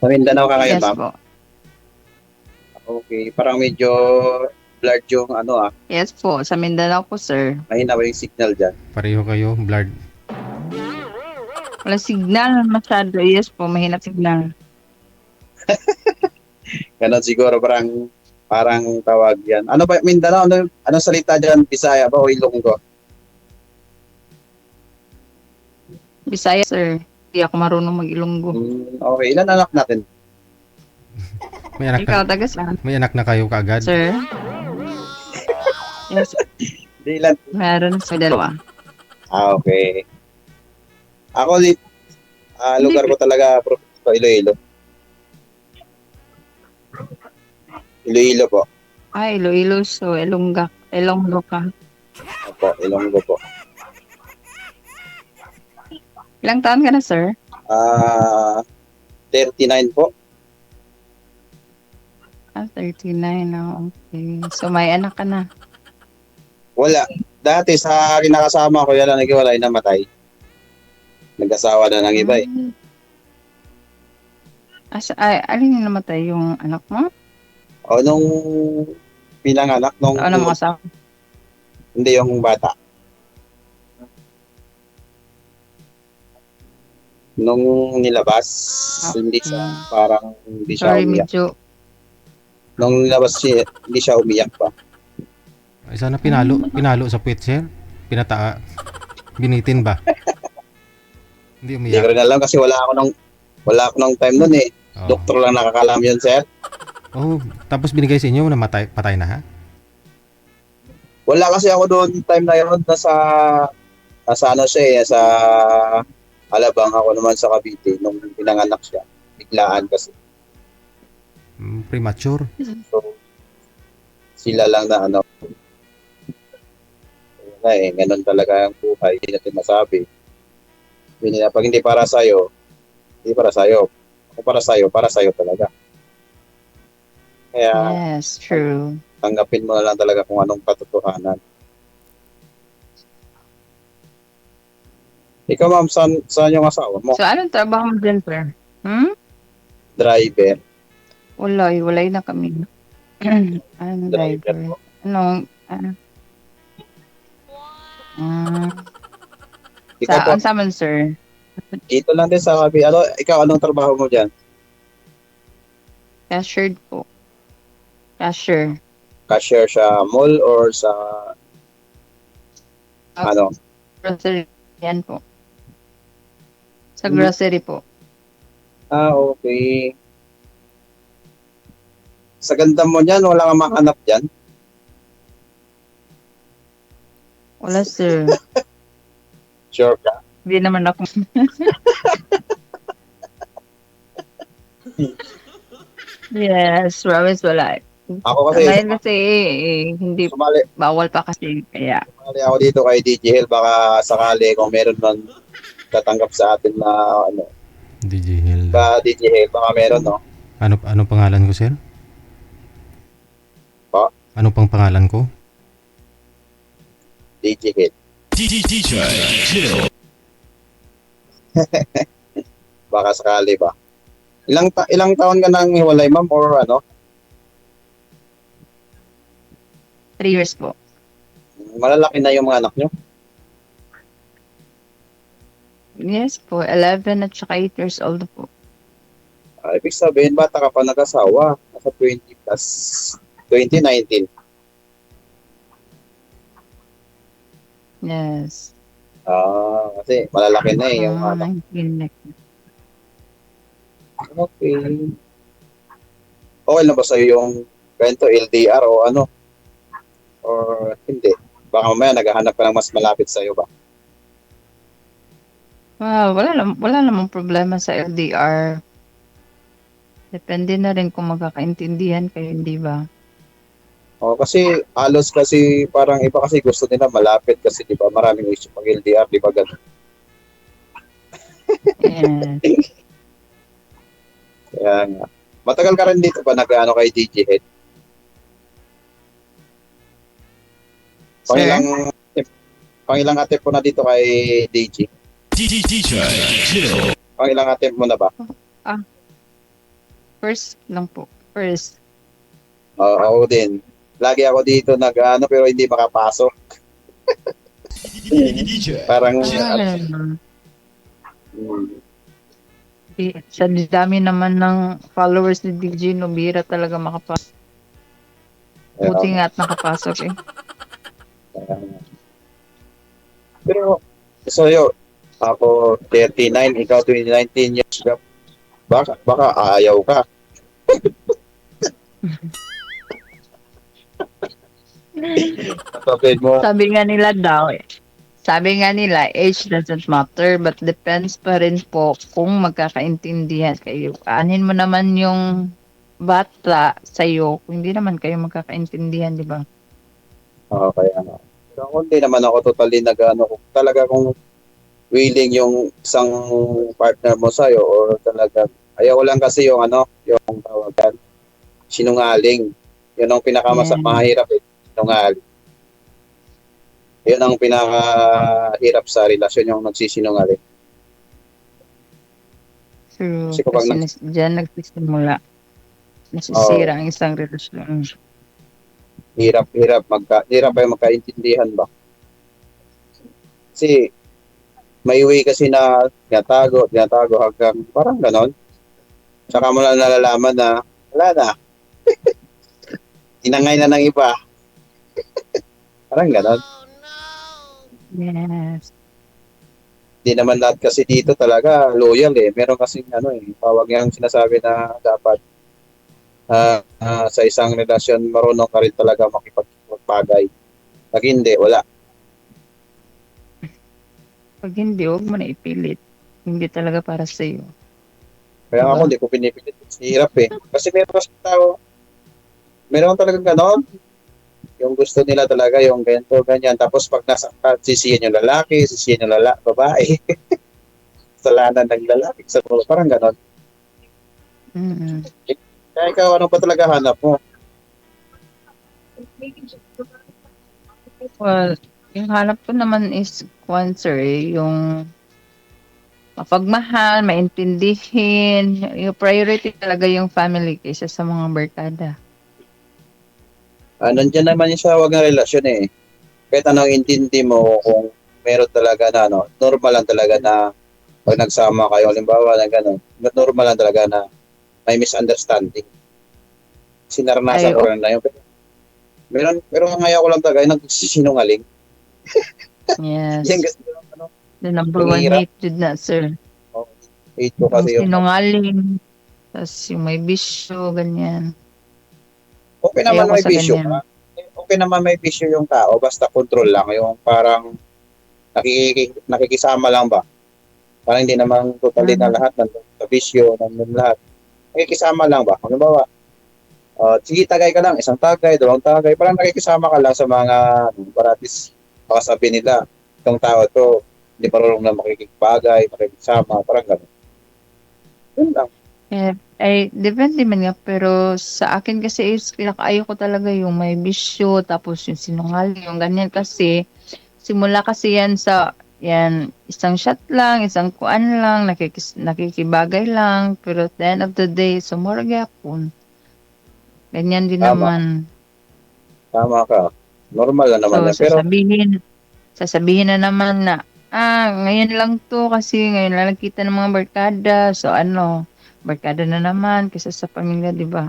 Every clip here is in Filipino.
Sa Mindanao ka ngayon, Yes ma'am? po. Okay, parang medyo blurred yung ano Yes po, sa Mindanao po, sir. mahina ba yung signal dyan? Pareho kayo, blurred. Wala signal masyado. Yes po, mahina signal. Ganon siguro, parang tawag yan. Ano ba, Mindanao, anong salita dyan? Bisaya ba o Ilonggo? Bisaya, sir. Hindi ako marunong mag-Ilonggo. Okay, ilan anak natin? May anak Ikaw, na, taga saan? may anak na kayo kaagad. Sir? Yes, Di ilan? meron sa dalawa. Okay. Ako, Hindi, lugar ko talaga, Iloilo. Iloilo po. Iloilo, so Ilonggo ka. Opo, Ilonggo po. Ilang taon ka na, sir? 39 po. 39 na. Okay. So, may anak ka na. Wala. Dati sa kinakasama ko, yan ang naghiwalay, namatay. Nag-asawa na ng iba eh. Alin yung namatay yung anak mo? O nung pinanganak, Ano mo kasama? hindi yung bata. Nung nilabas, hindi siya, parang hindi siya Sorry, umiyak. medyo. Nung nilabas siya, hindi siya umiyak pa. Ay, sana pinalo sa puwet, sir. Binitin ba? Hindi Hindi ko umiyak. rin alam kasi wala ako nung time nun eh. Oh. Doktor lang nakakalam yun, sir. Oh, tapos binigay sa inyo na patay na ha? Wala kasi ako doon time na yun, nasa ano siya eh, sa Alabang, ako naman sa Cavite nung pinanganak siya. Biglaan kasi. Premature. So, sila lang na ano. Na eh, ganun talaga ang buhay, hindi natin masabi. Pag hindi para sa'yo, hindi para sa'yo. Kung para sa'yo talaga. Kaya, Yes, true. tanggapin mo na lang talaga kung anong katotohanan. Ikaw, ma'am, saan yung asawa mo? So, anong trabaho mo dyan, sir? Driver. Walay na kami. Anong Driver driver? po. Ikaw po, Saan man, sir? dito lang din sa Cavite. Ikaw, anong trabaho mo dyan? Cashier po. Cashier. Cashier sa mall or sa ano? Grocery. Yan po. Sa grocery po. Okay. Sa ganda mo niyan, wala kang mahanap dyan? Wala, sir. Sure ka? Hindi naman ako. Yes, promise wala. Ako kasi, Ngayon kasi hindi bawal pa kasi kaya. sumali ako dito kay DJ Hell, baka sakali kung meron man tatanggap sa atin na ano, DJ Hill. DJ Hell, baka meron, no? Ano pangalan ko, sir? Po? Ano pang pangalan ko? DJ Hell. DJ Chill. Baka sakali ba? Ilang taon ka nang hiwalay, ma'am, or ano? 3 years po. Malalaki na yung mga anak nyo? Yes po, 11 at saka 8 years old po. Ibig sabihin, bata ka pa nag-asawa. Nasa 20 plus 2019. Yes. Kasi malalaki na eh yung anak. 19. Okay. Okay na ba sa'yo yung ganito, LDR o ano? Or hindi? Baka mamaya naghahanap ka ng mas malapit sa'yo ba? Wala namang problema sa LDR. Depende na rin kung magkakaintindihan kayo, hindi ba? Kasi halos kasi parang iba kasi gusto nila malapit kasi di ba maraming issue pag LDR, di ba ganun? Yes. Kaya nga. Matagal ka rin dito ba nag-ano kay DJ Head? Pangilang attempt mo na dito kay DJ? DJ Chill. Pangilang attempt mo na ba? First lang po. First. Ako din. Lagi ako dito nag-ano pero hindi makapasok. DJ Parang Ganun. mm, Sa dami naman ng followers ni DJ, no, bihira talaga makapasok. Buti nga at nakapasok eh. pero sa'yo, ako 39, ikaw 19 years ka. Baka ayaw ka. Kapatid mo, Sabi nga nila, age doesn't matter, but depends pa rin po kung magkakaintindihan kayo. Anin mo naman yung bata sa'yo, kung hindi naman kayo magkakaintindihan, di ba? kaya nga. Pero kung hindi naman ako totally nag-ano, kung talaga kung willing yung isang partner mo sa'yo or talaga, ayaw ko lang kasi yung ano, yung tawagan, sinungaling. Yun ang mahirap eh, sinungaling. Yun ang pinakahirap sa relasyon, yung nagsisinungaling. True. Kasi kapag Kasi dyan nagsisimula. Nasisira ang isang relasyon. hirap ay magkaintindihan ba? Kasi may way kasi na tinatago hanggang parang ganon. Saka mo lang nalalaman na wala na. Tinangay na ng iba. Parang ganon. Yes. Hindi naman lahat kasi dito talaga loyal eh. Meron kasing ano eh, tawag yung sinasabi na dapat sa isang relasyon marunong ka rin talaga makipagbagay. Pag hindi, wala. Pag hindi, huwag mo na ipilit. Hindi talaga para sa'yo. Kaya Diba? ako hindi ko pinipilit. Hirap eh. Kasi meron kasi tao, meron talagang ganon. Yung gusto nila talaga yung ganito, ganyan. Tapos pag sisiyan yung lalaki, sisiyan yung babae. Salanan ng lalaki. Parang ganon. Mm-mm. Kaya ikaw, ano pa talaga hanap mo? Well, yung hanap ko naman is sir, yung mapagmahal, maintindihin. Yung priority talaga yung family kaysa sa mga barkada. Nandiyan naman yung sa wag na relasyon eh. Kahit anong intindi mo kung meron talaga na ano, normal lang talaga na pag nagsama kayo, halimbawa na gano'n, normal lang talaga na may misunderstanding. Sinaranasan Ay, ko rin na yun. Pero ngayon ko lang talaga, yung nagsisinungaling. yes. Yan kasi ano, The number one Mahirap. hatred na, sir. hate ko Yung kasi yung sinungaling, tapos yung may bisyo, ganyan. okay naman Ayoko may sa bisyo ganyan. ka. Okay naman may bisyo yung tao, basta control lang. Yung parang nakikisama lang ba? Parang hindi naman totally na lahat nandun sa bisyo, nandun lahat. Nakikisama lang ba? Halimbawa, sige tagay ka lang, isang tagay, dalawang tagay, parang nakikisama ka lang sa mga paratis, baka sabi nila, itong tao to, hindi marunong na makikipagay, makikisama, parang gano'n. Yun lang. Ay, depende man nga, pero sa akin kasi is, ayoko talaga yung may bisyo, tapos yung sinungaling, yung ganyan kasi, simula kasi yan sa, yan, isang shot lang, isang kuan lang, nakikibagay lang, pero at the end of the day, sumura gyapon. Ganyan din Tama, naman. tama ka. Normal na naman So, yan. Pero, sasabihin na naman na, ngayon lang to kasi ngayon lang kita ng mga barkada. So, barkada na naman kaysa sa pamilya, di ba?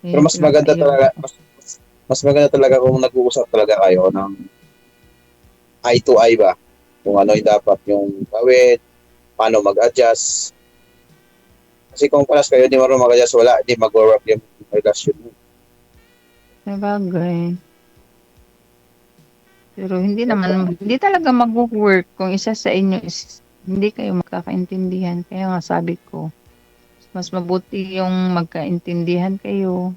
pero Yun mas maganda talaga, mas maganda talaga kung nag-uusap talaga kayo ng eye to eye ba? Kung ano yung dapat yung gawin, paano mag-adjust. Kasi kung palas kayo, di marunong mag-adjust, wala, di mag-work yung relasyon mo. Sabagay. Pero hindi talaga mag-work kung isa sa inyo is hindi kayo magkakaintindihan. Kaya nga sabi ko, mas mabuti yung magkaintindihan kayo.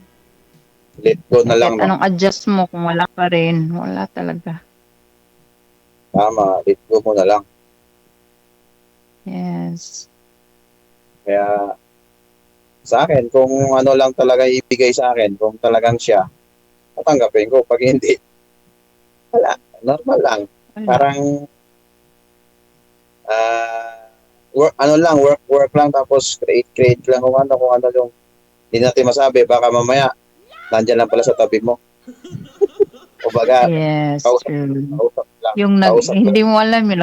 Let go na lang, Kahit no? anong adjust mo kung wala pa rin, wala talaga. Tama, let go mo na lang. Yes. Kaya, sa akin, kung ano lang talaga ibigay sa akin, kung talagang siya, tatanggapin ko. Pag hindi, wala. Normal lang. Wala. Parang, work lang, tapos create lang kung ano yung hindi natin masabi, baka mamaya nandiyan lang pala sa tabi mo. O baga, Yes, kausap, true. kausap lang, Yung kausap lang. hindi mo alam yung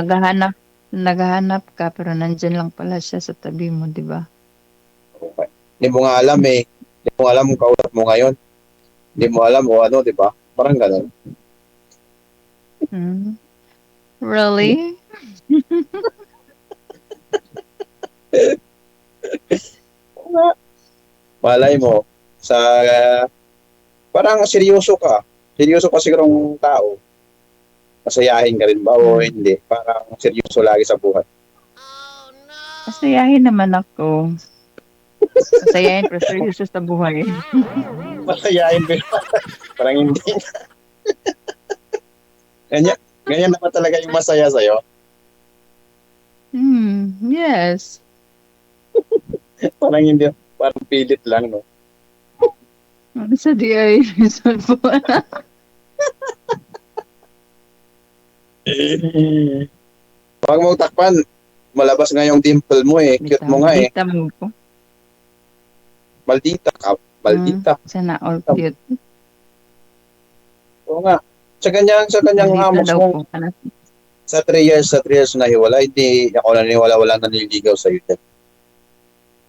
naghahanap ka pero nandyan lang pala siya sa tabi mo, di ba? Okay. Hindi mo nga alam eh. Hindi mo alam kung kausap mo ngayon. Hindi mo alam o ano, di ba? Parang ganun. Hmm. Really? Malay mo, sa parang seryoso ka. Seryoso ka sigurong tao. Masayahin ka rin ba o Hmm. hindi? Parang seryoso lagi sa buhay. Masayahin naman ako. Masayahin pero seryoso sa buhay. Masayahin ka. Parang hindi. Ganyan naman talaga yung masaya sa'yo. Yes. Parang hindi. Parang pilit lang, no? Ano sa di ay reason po? Huwag mo takpan. Malabas nga yung dimple mo eh. Cute mo nga eh. Dita mo po. Maldita ka. Maldita. Sana all cute. Oo nga. Sa kanyang Maldita amos daw mo, po. sa 3 years na hiwala, hindi ako naniniwala wala naniligaw sa'yo dyan.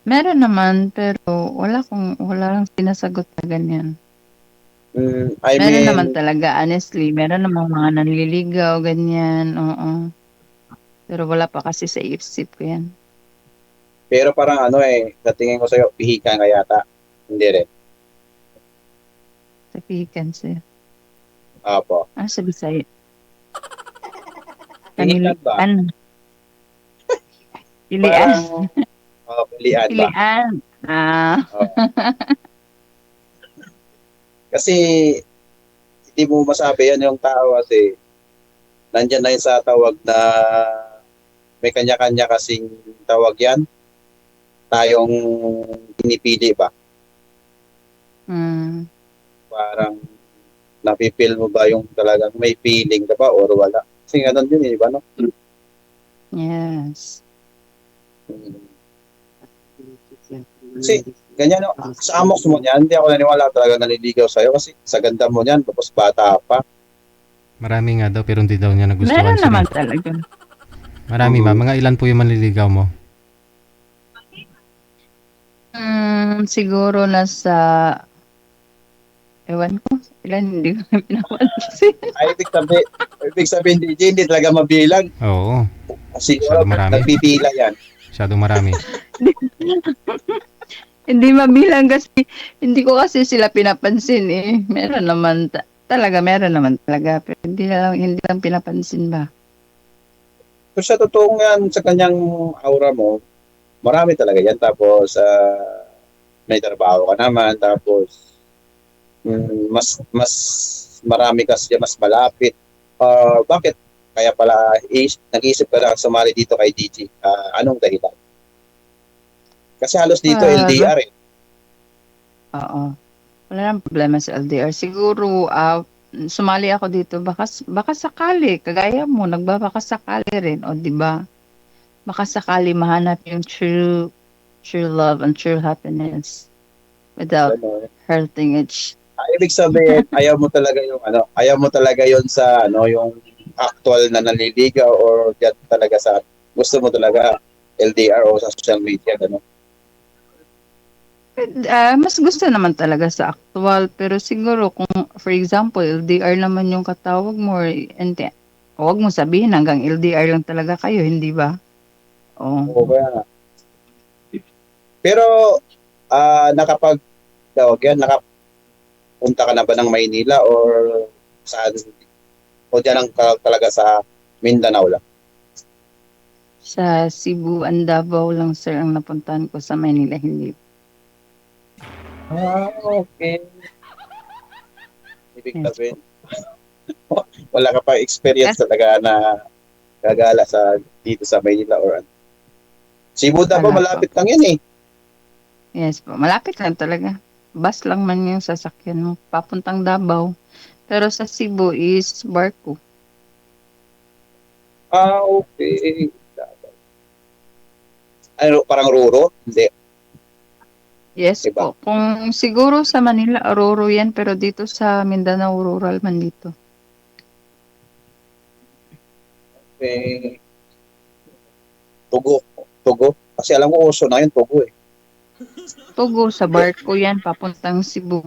Meron naman pero wala lang sinasagot na ganyan. I Meron mean, naman talaga, honestly. Meron namang mga nanliligaw, ganyan. Oo. Pero wala pa kasi sa isip ko yan. pero parang ano eh, sa tingin ko sa'yo, pihikan ka yata. Hindi rin. Sa Cancer. Apo. Ano sabi sa'yo? Pihikan ba? Pilian. Parang, pilian ba? Pilian. Oo. Kasi, hindi mo masabi yan yung tao kasi nandyan na yun sa tawag na may kanya-kanya kasing tawag yan. Tayong pinipili ba? Hmm. Parang napipil mo ba yung talagang may feeling ka ba or wala? Kasi ganun yun, di ba? No? Yes. Kasi ganyan, no? Sa amos mo niyan, hindi ako naniwala talaga naliligaw sa'yo kasi sa ganda mo niyan, tapos bata pa. Marami nga daw pero hindi daw niya nagustuhan Meron sir. naman Eh. talaga. Marami ba? Mga ilan po yung manliligaw mo? Siguro nasa, ewan ko, ilan hindi ko na pinapansin. Ay, ibig sabihin, DJ, hindi talaga mabilang. Oo. Siguro, Masyado marami. nagpipila yan. Masyadong marami. Hindi mabilang kasi, hindi ko kasi sila pinapansin eh. Meron naman meron naman talaga. Pero hindi lang pinapansin ba? So, sa totoo nga, sa kanyang aura mo, marami talaga yan. Tapos, may trabaho ka naman. Tapos, mas marami kasi mas malapit. Bakit? Kaya pala, nag-iisip ka na sumali dito kay DJ. Anong dahilan? Kasi halos dito LDR eh. Oo. Wala nang problema sa LDR. Siguro, sumali ako dito, baka sakali, kagaya mo, nagbabaka sakali rin, o di ba? Baka sakali mahanap yung true love and true happiness without Ano, hurting each. ibig sabihin, ayaw mo talaga yon sa yung actual na nanliligaw or diyan talaga sa gusto mo talaga LDR o sa social media gano'n. Mas gusto naman talaga sa actual, pero siguro kung, for example, LDR naman yung katawag mo, hindi, huwag mo sabihin hanggang LDR lang talaga kayo, hindi ba? Oh. Oo kaya. Pero nakapag tawag yan, nakapunta ka na ba ng Maynila or saan? O diyan lang talaga sa Mindanao lang? Sa Cebu and Davao lang, sir, ang napuntahan ko, sa Manila, hindi. Okay. Ibig Yes sabihin, wala ka pa experience talaga na gagala dito sa Maynila or ano. Cebu Davao, Wala malapit lang yan eh. Yes po, malapit lang talaga. Bus lang man yung sasakyan mo, papuntang Davao. Pero sa Cebu is barko. Okay. Ano, parang ruro? Hindi. Yes Iba. po. Kung siguro sa Manila, Ororo yan, pero dito sa Mindanao, rural man dito. Eh, tugo. Tugo. Kasi alam ko uso na yun, tugo eh. Tugo, sa barko yan, papuntang Cebu.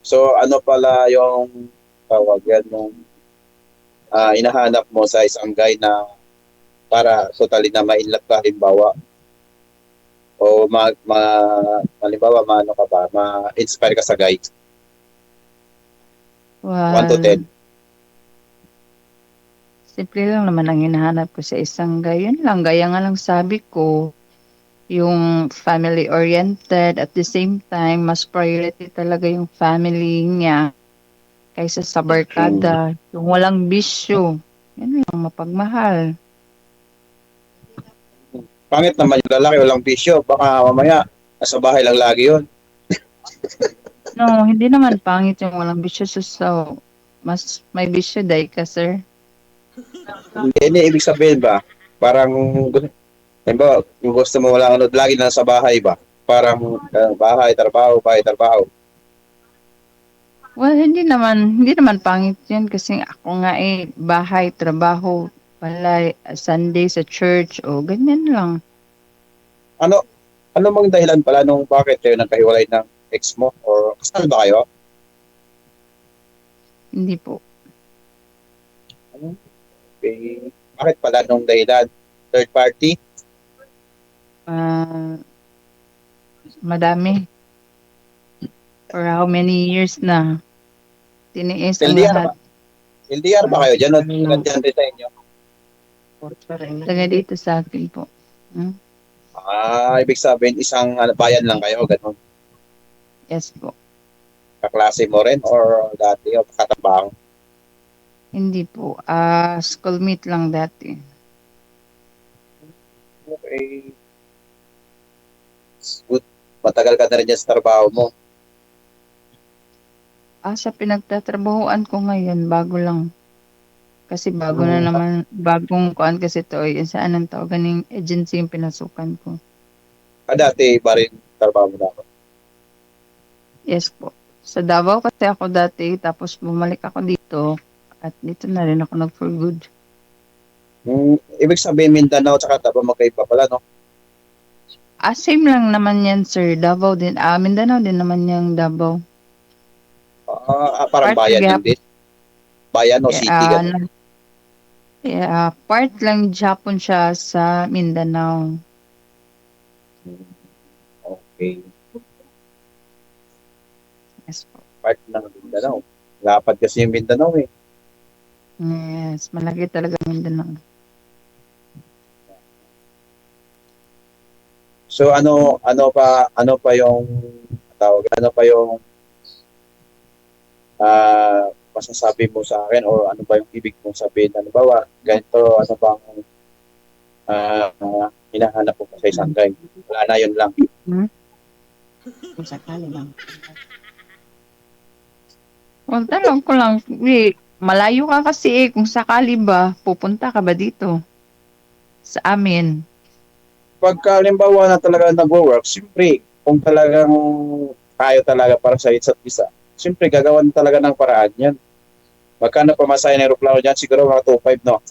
So ano pala yung tawag yan nung hinahanap mo sa isang guy na para totally na ma-inlove ka halimbawa o halimbawa maano ka ba ma-inspire ka sa guy 1 to 10. Well, simple lang naman ang hinahanap ko sa isang guy. Yun lang, gaya nga lang sabi ko, yung family-oriented at the same time, mas priority talaga yung family niya kaysa sa barkada. Yung walang bisyo. Yan lang, mapagmahal. Pangit naman yung lalaki walang bisyo, baka mamaya nasa bahay lang lagi yun. No, hindi naman pangit yung walang bisyo. So, mas may bisyo dahil ka, sir. Hindi ibig sabihin ba parang halimbawa yung gusto mo wala ano lagi na sa bahay ba parang bahay trabaho. Well, hindi naman pangit yan kasi ako nga bahay, trabaho, palay, Sunday sa church, o ganyan lang. Ano ano mang dahilan pala nung bakit kayo nagkahiwalay ng ex mo or kasal ba kayo? Hindi po. Eh, bakit pala nung dahilan? Third party? Ah, madami. For how many years na tiniis ang LDR lahat. ba? LDR ba kayo dyan? Nandiyan rin sa inyo? Taga dito sa akin po. Hmm? Ibig sabihin isang bayan lang kayo, ganun. Yes po. Kaklase mo rin or dati o katabang? Hindi po. Schoolmate lang dati. Okay. Good. Matagal ka na rin dyan sa trabaho mo. Sa pinagtatrabahoan ko ngayon, bago lang. Kasi bago na naman, bagong kuan kasi to, yung saan ang tawagan ng agency yung pinasukan ko. Dati iba rin trabaho mo na ako. Yes po. Sa Davao kasi ako dati, tapos bumalik ako dito, at dito na rin ako nag for good. Ibig sabihin Mindanao at Davao magkaiba pala, no? Same lang naman yan, sir. Davao din. Mindanao din naman yung Davao. Parang Part bayan lang gap. din. Bayan o city, ganun. Part lang Japon siya sa Mindanao. Okay. Yes po. Part ng Mindanao. Lapad kasi yung Mindanao eh. Yes, malaki talaga Mindanao. So ano pa yung tawag, ano pa yung masasabi mo sa akin or ano ba yung ibig mong sabihin? Ano ba, ganito, ano bang hinahanap mo sa isang guy? Wala na yun lang. Kung sakali lang. Well, tanong ko lang, malayo ka kasi kung sakali ba, pupunta ka ba dito? Sa amin. Pagka halimbawa na talaga nag-work, siyempre, kung talagang tayo talaga para sa isa't isa, siyempre gagawan talaga ng paraan yan. Magkano pamasahe ng aeroplano dyan? Siguro mga 2.5, no?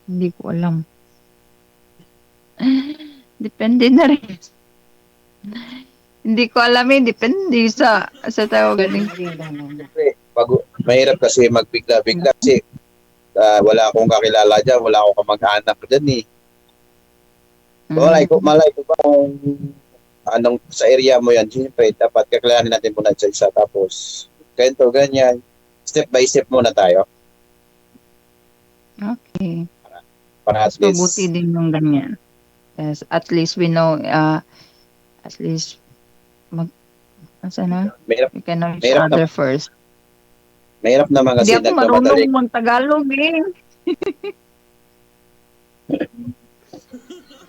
Hindi ko alam. Depende na rin. Hindi ko alam depende sa tawagan ng Siyempre, mahirap kasi magbigla-bigla kasi wala akong kakilala dyan, wala akong kamag-anak dyan eh. Malay ko ba kung anong sa area mo yan, siyempre dapat kakilalanin natin muna sa isa tapos ganyan, step by step muna tayo Okay. para at Mas mabuti least din yung ganyan. Yes, at least we know, at least, mahirap, we can know each Mahirap other first. mahirap naman Hindi kasi ako marunong nagmamadali. mag-Tagalog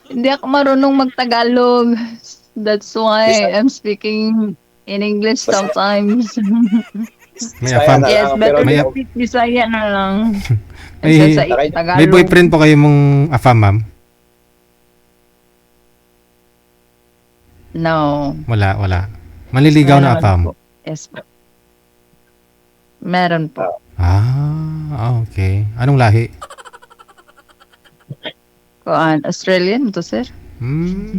Hindi ako marunong mag-Tagalog. That's why I'm speaking in English sometimes. May Saya afam. na Yes, lang, pero better May- to speak Bisaya na lang. May- Kaysa sa May May Tagalog. boyfriend po kayo mong afam, ma'am? No. Wala. Manliligaw na Meron afam. po. Yes po. Meron po. Okay. Anong lahi? Kuan, Australian to, sir? Hmm.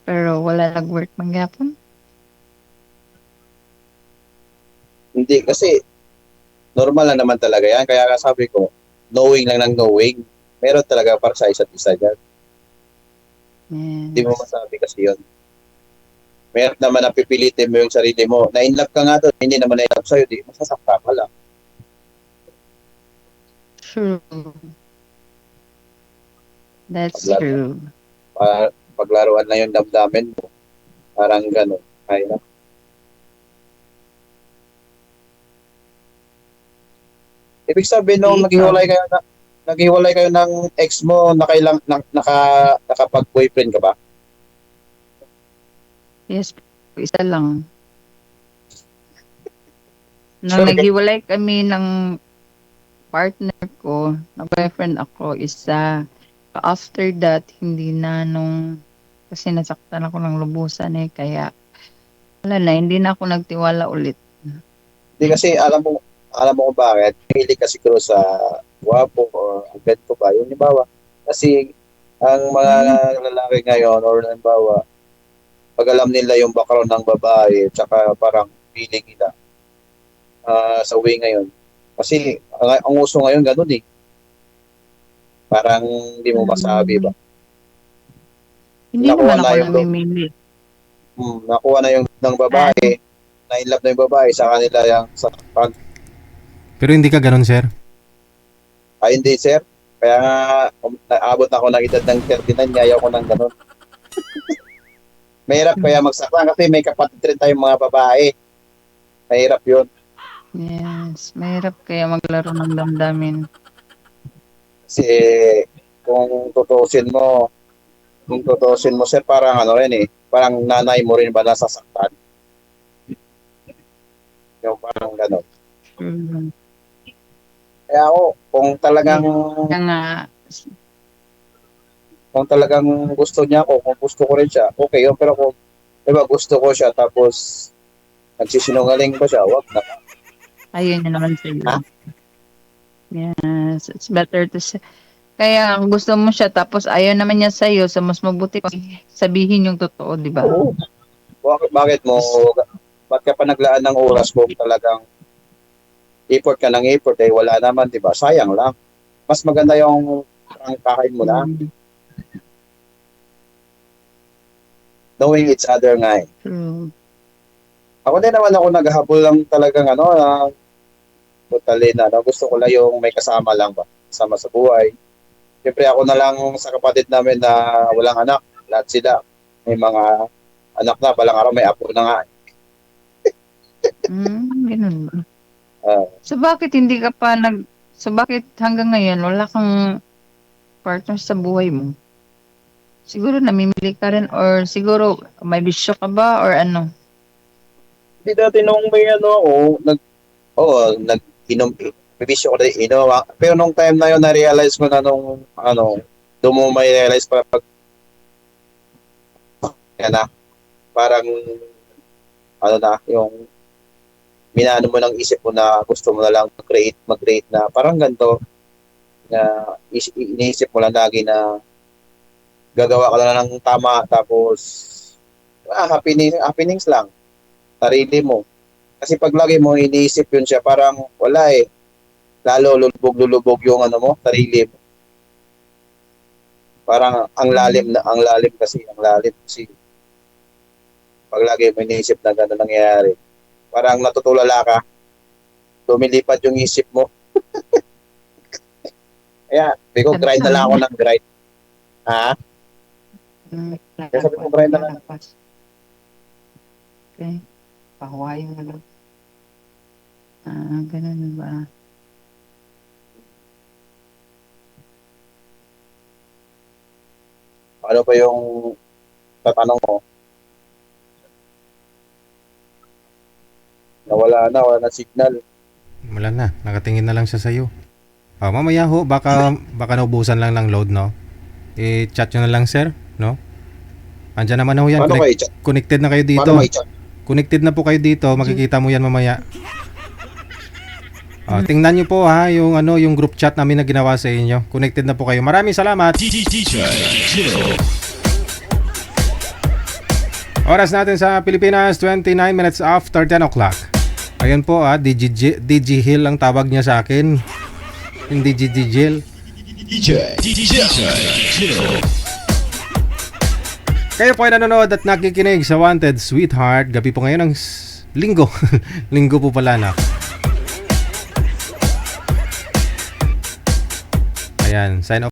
Pero wala nag-work mangyapon. hindi kasi normal lang naman talaga yan. Kaya nga sabi ko, knowing lang ng knowing. Meron talaga para sa isa't isa dyan. Hindi mo Yes. masabi kasi yun. Meron naman na pipilitin mo yung sarili mo. Na-inlove ka nga doon, hindi naman na-inlove sa'yo, di masasakta ka lang. True. That's Pagla- true. Paglaruan na yung damdamin mo. Parang gano'n. Ay na. Ibig sabihin nung Ikaw. naghiwalay kayo ng ex mo, nakapag-boyfriend ka ba? Yes po. Isa lang. Nung Sure. naghiwalay kami ng partner ko, na boyfriend ako, isa. After that, hindi na kasi nasaktan ako ng lubusan kaya wala na, hindi na ako nagtiwala ulit. Hindi kasi alam mo kung bakit. Mahilig kasi ko sa guwapo or ang bet ko ba. Yung halimbawa, kasi ang mga lalaki ngayon or halimbawa, pag alam nila yung background ng babae, tsaka parang feeling nila sa way ngayon. Kasi ang uso ngayon ganun eh. Parang hindi mo masabi ba. Hindi Nakuha naman na ako yung namimili. nakuha na yung ng babae, na-inlove na yung babae sa kanila yung sa Pero hindi ka ganun, sir. ay hindi sir. Kaya nga naabot ako ng edad ng 39, ayaw ko ng ganun. Mahirap kaya magsaktan kasi may kapatid rin tayong mga babae. Mahirap yun. Yes, mahirap kaya maglaro ng damdamin. Kasi kung tutusin mo sir, parang ano rin eh, parang nanay mo rin ba nasasaktan? Yung parang gano'n. Mm. Kaya ako, Kaya nga, kung talagang gusto niya ako, kung gusto ko rin siya, okay yun. Pero kung, diba, gusto ko siya, tapos nagsisinungaling ba siya, wag na. ayun na naman sa'yo. Ha? Yes, it's better to say. Kaya kung gusto mo siya tapos ayaw naman niya sa'yo, so mas mabuti pa sabihin yung totoo, di ba? Oo. Bakit ka pa naglaan ng oras kung talagang effort ka ng effort, eh wala naman, di ba? Sayang lang. Mas maganda yung prangkahin mo na, Mm, knowing each other nga eh. true. Ako din naman ako naghahabol lang talagang totally na. Gusto ko lang yung may kasama lang ba, kasama sa buhay. Siyempre ako na lang sa kapatid namin na walang anak, lahat sila. May mga anak na, balang araw may apo na nga. Ganun ba? Ah, So bakit hanggang ngayon wala kang partner sa buhay mo? Siguro namimili ka rin or siguro may bisyo ka ba or ano? Hindi dati nung may nag-inom, bibisyo ko rin inom. Pero nung time na yun, na-realize ko na doon mo may realize pa pag, yan na, parang, yung, minano mo ng isip mo na gusto mo na lang mag-create na, parang ganito, na iniisip mo lang lagi na, gagawa ka lang ng tama, tapos, happenings lang, sarili mo. Kasi pag lagi mo iniisip yun siya, parang wala eh. Lalo lulubog yung sarili mo. Parang ang lalim kasi pag lagi mo iniisip na gano'n nangyayari. Parang natutulala ka, lumilipad yung isip mo. Kaya, bigo, grind na lang ako ng grind. Ha? Kaya sabi ko, grind na lang. Okay. Pahuwayo na lang. Ganun ba? Ano pa yung tatanong mo? Nawala na signal. Wala na, nakatingin na lang siya sa'yo. Mamaya ho, baka naubusan lang ng load, no? I-chat nyo na lang, sir, no? Andyan naman ho yan. Paano kayo chat? Connected na kayo dito. Paano may chat? Connected na po kayo dito. Makikita mo yan mamaya. Tingnan nyo po ha, yung group chat namin na ginawa sa inyo. Connected na po kayo. Maraming salamat. DJ Chill. Oras natin sa Pilipinas, 29 minutes after 10 o'clock. Ayan po DG Hill ang tawag niya sa akin. Hindi DG Jill. DJ Chill. Kayo po ay nanonood at nakikinig sa Wanted Sweetheart. Gabi po ngayon ng linggo. Linggo po pala na. Ayan, sign off.